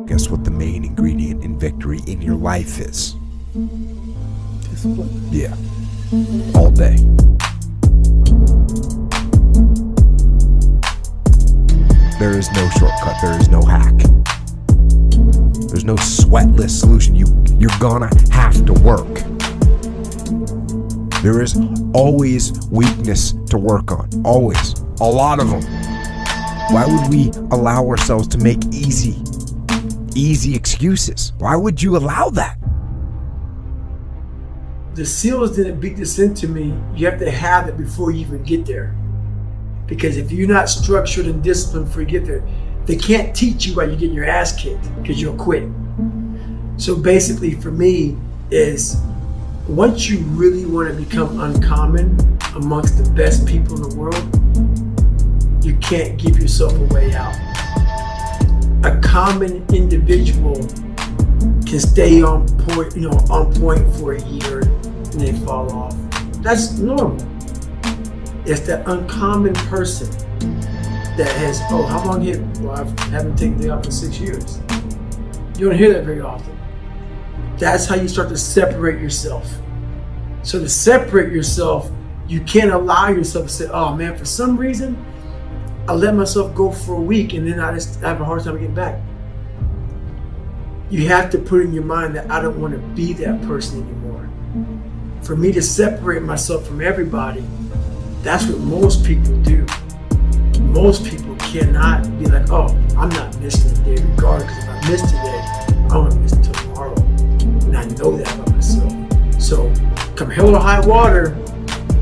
Guess what the main ingredient in victory in your life is? Discipline. Yeah. All day. There is no shortcut. There is no hack. There's no sweatless solution. You're gonna have to work. There is always weakness to work on. Always. A lot of them. Why would we allow ourselves to make easy excuses? Why would you allow that? The SEALs didn't beat this into me. You have to have it before you even get there. Because if you're not structured and disciplined before you get there, they can't teach you while you're getting your ass kicked because you'll quit. So basically for me is once you really want to become uncommon amongst the best people in the world, you can't give yourself a way out. A common individual can stay on point for a year and then fall off. That's normal. It's that uncommon person that has, how long here? Well, I haven't taken the day off in 6 years. You don't hear that very often. That's how you start to separate yourself. So to separate yourself, you can't allow yourself to say, oh man, for some reason, I let myself go for a week and then I just have a hard time getting back. You have to put in your mind that I don't want to be that person anymore. For me to separate myself from everybody, that's what most people do. Most people cannot be like, oh, I'm not missing today regardless, because if I miss today, I'm going to miss until tomorrow. And I know that about myself. So come hell or high water,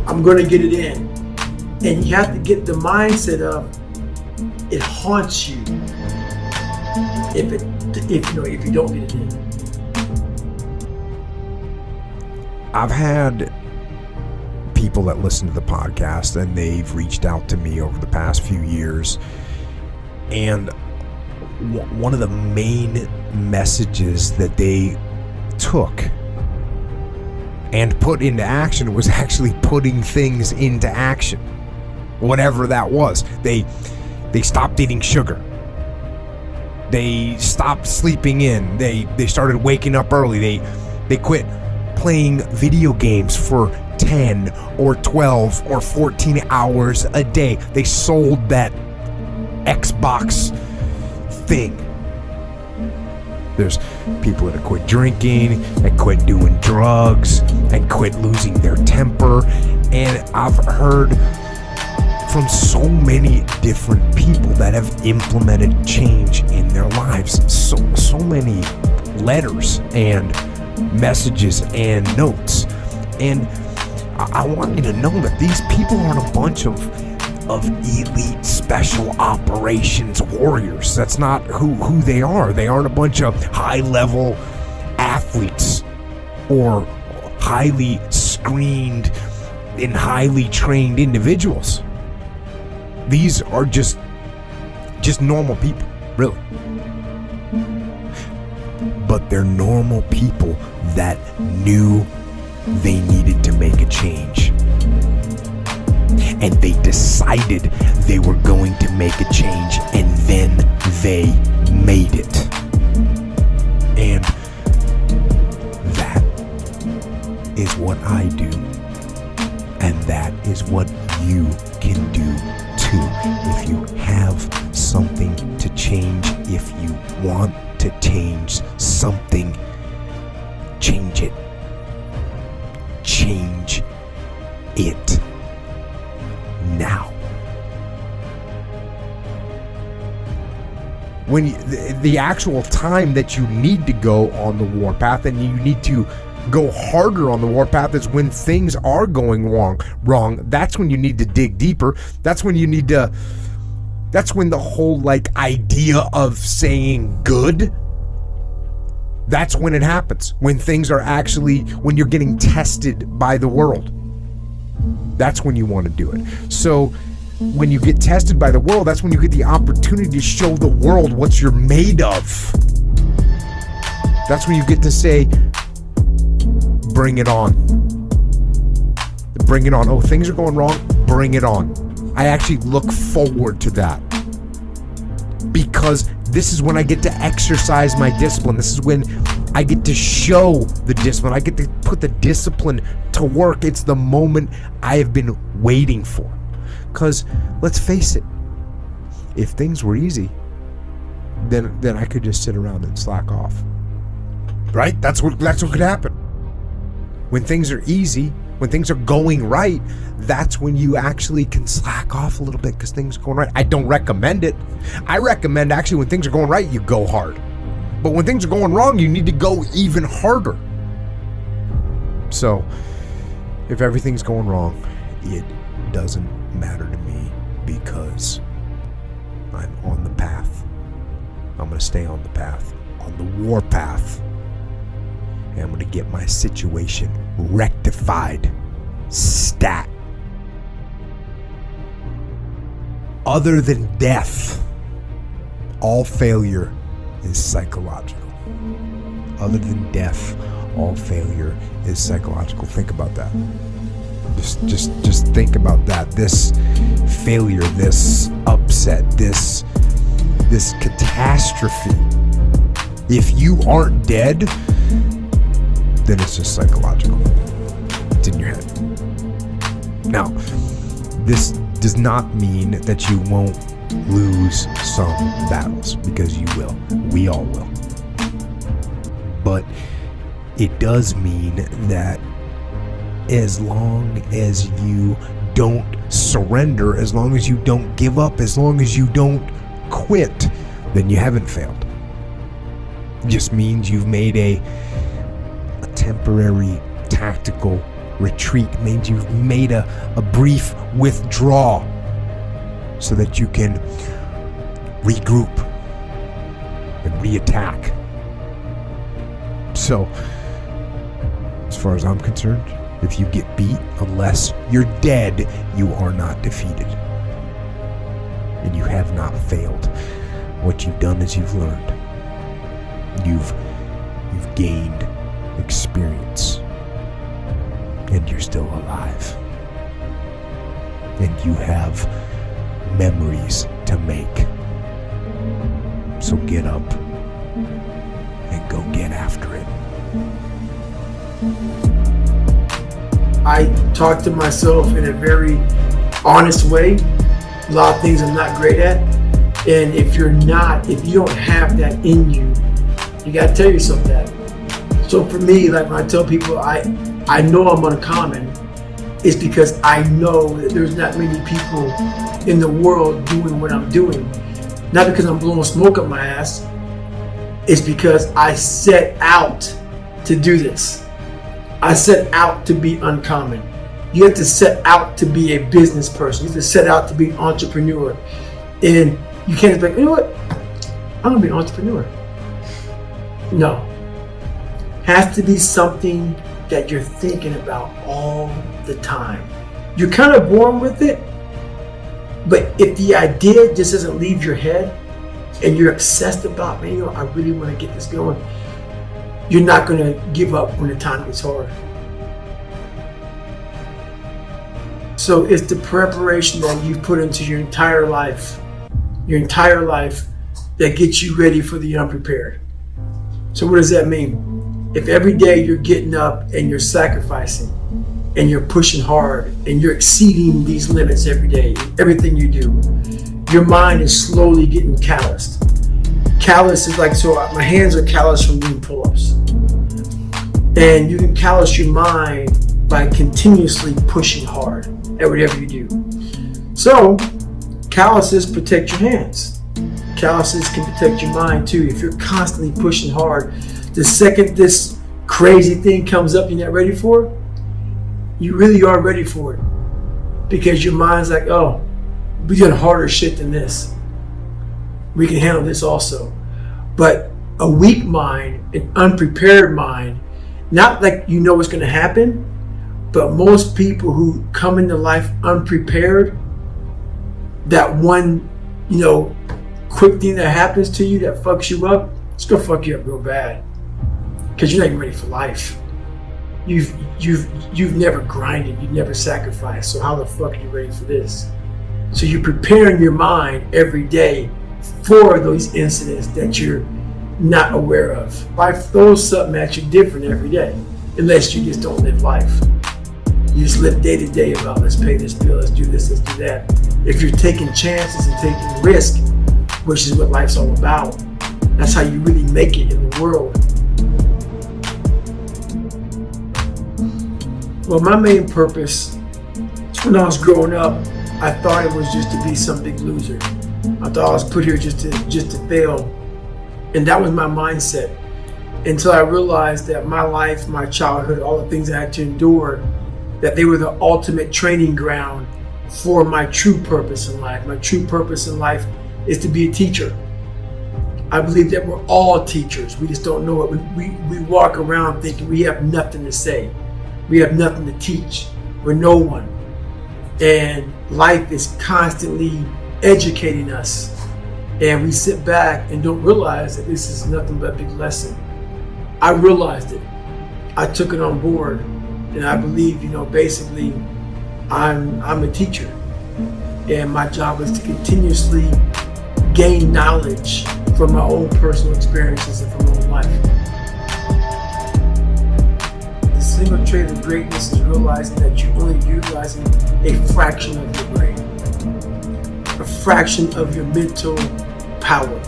I'm going to get it in. And you have to get the mindset of it haunts you if you don't get it in. I've had people that listen to the podcast and they've reached out to me over the past few years, and one of the main messages that they took and put into action was actually putting things into action, whatever that was. They stopped eating sugar. They stopped sleeping in. They started waking up early. They quit playing video games for 10 or 12 or 14 hours a day. They sold that Xbox thing. There's people that have quit drinking, that quit doing drugs, and quit losing their temper. And I've heard from so many different people that have implemented change in their lives. So many letters and messages and notes. And I want you to know that these people aren't a bunch of elite special operations warriors. That's not who they are. They aren't a bunch of high-level athletes or highly screened and highly trained individuals. These are just normal people, really. But they're normal people that knew they needed to make a change. And they decided they were going to make a change, and then they made it. And that is what I do. And that is what you can do too. If you have something to change, if you want to change something, change it. Change it now. When the actual time that you need to go on the warpath and you need to go harder on the warpath is when things are going wrong. That's when you need to dig deeper. That's when you need to. That's when the whole idea of saying good. That's when it happens. When things are when you're getting tested by the world. That's when you want to do it. So when you get tested by the world, that's when you get the opportunity to show the world what you're made of. That's when you get to say, bring it on. Bring it on. Oh, things are going wrong? Bring it on. I actually look forward to that. Because This is when I get to exercise my discipline. This is when I get to show the discipline. I get to put the discipline to work. It's the moment I have been waiting for. Because let's face it, if things were easy, then I could just sit around and slack off. Right? That's what could happen. When things are easy, when things are going right, that's when you actually can slack off a little bit because things are going right. I don't recommend it. I recommend actually when things are going right, you go hard. But when things are going wrong, you need to go even harder. So, if everything's going wrong, it doesn't matter to me because I'm on the path. I'm going to stay on the path, on the war path. And I'm going to get my situation rectified. Stat. Other than death, all failure is psychological. Other than death, all failure is psychological. Think about that. Just think about that. This failure, this upset, this catastrophe. If you aren't dead, then it's just psychological. It's in your head. Now, this does not mean that you won't lose some battles, because you will. We all will. But it does mean that as long as you don't surrender, as long as you don't give up, as long as you don't quit, then you haven't failed. It just means you've made a temporary tactical retreat. It means you've made a brief withdrawal so that you can regroup and reattack. So, as far as I'm concerned, if you get beat, unless you're dead, you are not defeated. And you have not failed. What you've done is you've learned. You've gained experience. And you're still alive. And you have memories to make. So get up and go get after it. I talk to myself in a very honest way. A lot of things I'm not great at. And if you don't have that in you, you gotta tell yourself that. So for me, like when I tell people I know I'm uncommon, it's because I know that there's not many people in the world doing what I'm doing. Not because I'm blowing smoke up my ass. It's because I set out to do this. I set out to be uncommon. You have to set out to be a business person. You have to set out to be an entrepreneur. And you can't just be like, you know what? I'm going to be an entrepreneur. No. Has to be something that you're thinking about all the time. You're kind of born with it, but if the idea just doesn't leave your head and you're obsessed about, man, I really want to get this going, you're not going to give up when the time gets hard. So it's the preparation that you've put into your entire life that gets you ready for the unprepared. So what does that mean? If every day you're getting up and you're sacrificing and you're pushing hard and you're exceeding these limits every day, everything you do, your mind is slowly getting calloused. Callous is like, so my hands are calloused from doing pull-ups. And you can callous your mind by continuously pushing hard at whatever you do. So, calluses protect your hands. Calluses can protect your mind too. If you're constantly pushing hard, the second this crazy thing comes up you're not ready for, you really are ready for it. Because your mind's like, oh, we got harder shit than this. We can handle this also. But a weak mind, an unprepared mind, not like you know what's going to happen, but most people who come into life unprepared, that one, quick thing that happens to you that fucks you up, it's going to fuck you up real bad. Because you're not even ready for life. You've never grinded, you've never sacrificed, so how the fuck are you ready for this? So you're preparing your mind every day for those incidents that you're not aware of. Life throws something at you different every day, unless you just don't live life. You just live day to day about, let's pay this bill, let's do this, let's do that. If you're taking chances and taking risk, which is what life's all about, that's how you really make it in the world. Well, my main purpose, when I was growing up, I thought it was just to be some big loser. I thought I was put here just to fail. And that was my mindset. Until I realized that my life, my childhood, all the things I had to endure, that they were the ultimate training ground for my true purpose in life. My true purpose in life is to be a teacher. I believe that we're all teachers. We just don't know it. We walk around thinking we have nothing to say. We have nothing to teach. We're no one. And life is constantly educating us. And we sit back and don't realize that this is nothing but a big lesson. I realized it. I took it on board. And I believe, basically, I'm a teacher. And my job is to continuously gain knowledge from my own personal experiences and from my own life. The single trait of greatness is realizing that you're only utilizing a fraction of your brain, a fraction of your mental power.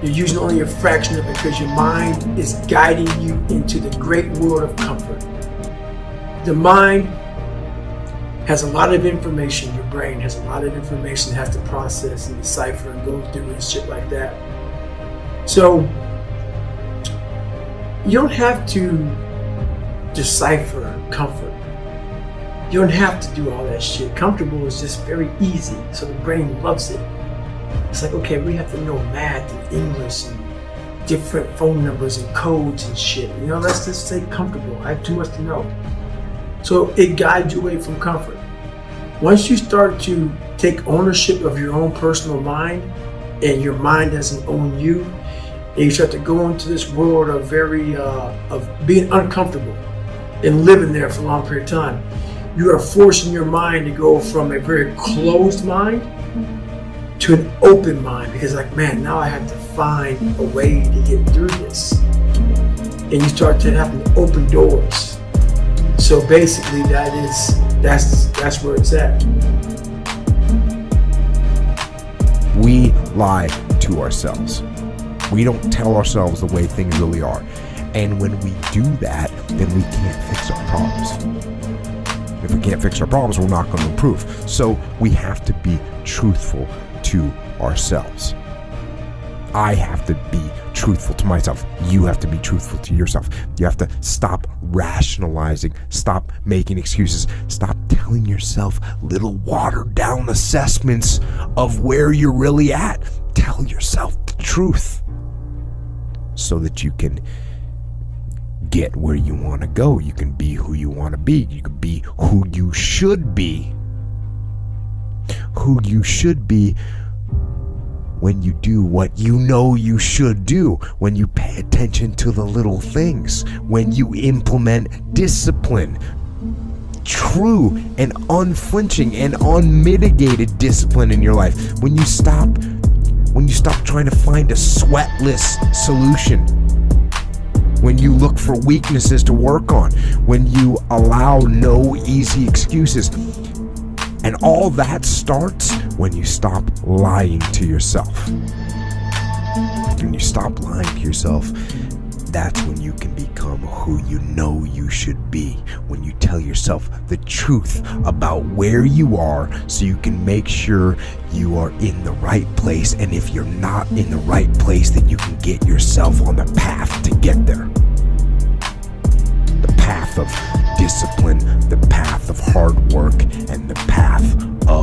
You're using only a fraction of it because your mind is guiding you into the great world of comfort. The mind has a lot of information. Your brain has a lot of information it has to process and decipher and go through and shit like that. So you don't have to decipher comfort. You don't have to do all that shit. Comfortable is just very easy, so the brain loves it. It's like, okay, we have to know math and English and different phone numbers and codes and shit. Let's just say comfortable. I have too much to know. So it guides you away from comfort. Once you start to take ownership of your own personal mind, and your mind doesn't own you, and you start to go into this world of of being uncomfortable and living there for a long period of time, you are forcing your mind to go from a very closed mind to an open mind, because now I have to find a way to get through this. And you start to have to open doors. So basically that's where it's at. We lie to ourselves. We don't tell ourselves the way things really are. And when we do that, then we can't fix our problems. If we can't fix our problems, we're not going to improve. So we have to be truthful to ourselves. I have to be truthful to myself. You have to be truthful to yourself. You have to stop rationalizing, stop making excuses, stop telling yourself little watered down assessments of where you're really at. Tell yourself the truth so that you can get where you want to go. You can be who you want to be. You can be who you should be. Who you should be when you do what you know you should do, when you pay attention to the little things, when you implement discipline, true and unflinching and unmitigated discipline in your life, when you stop trying to find a sweatless solution, when you look for weaknesses to work on, when you allow no easy excuses. And all that starts when you stop lying to yourself. When you stop lying to yourself, that's when you can become who you know you should be. When you tell yourself the truth about where you are, so you can make sure you are in the right place. And if you're not in the right place, then you can get yourself on the path to get there. The path of discipline, the path of hard work, and the path of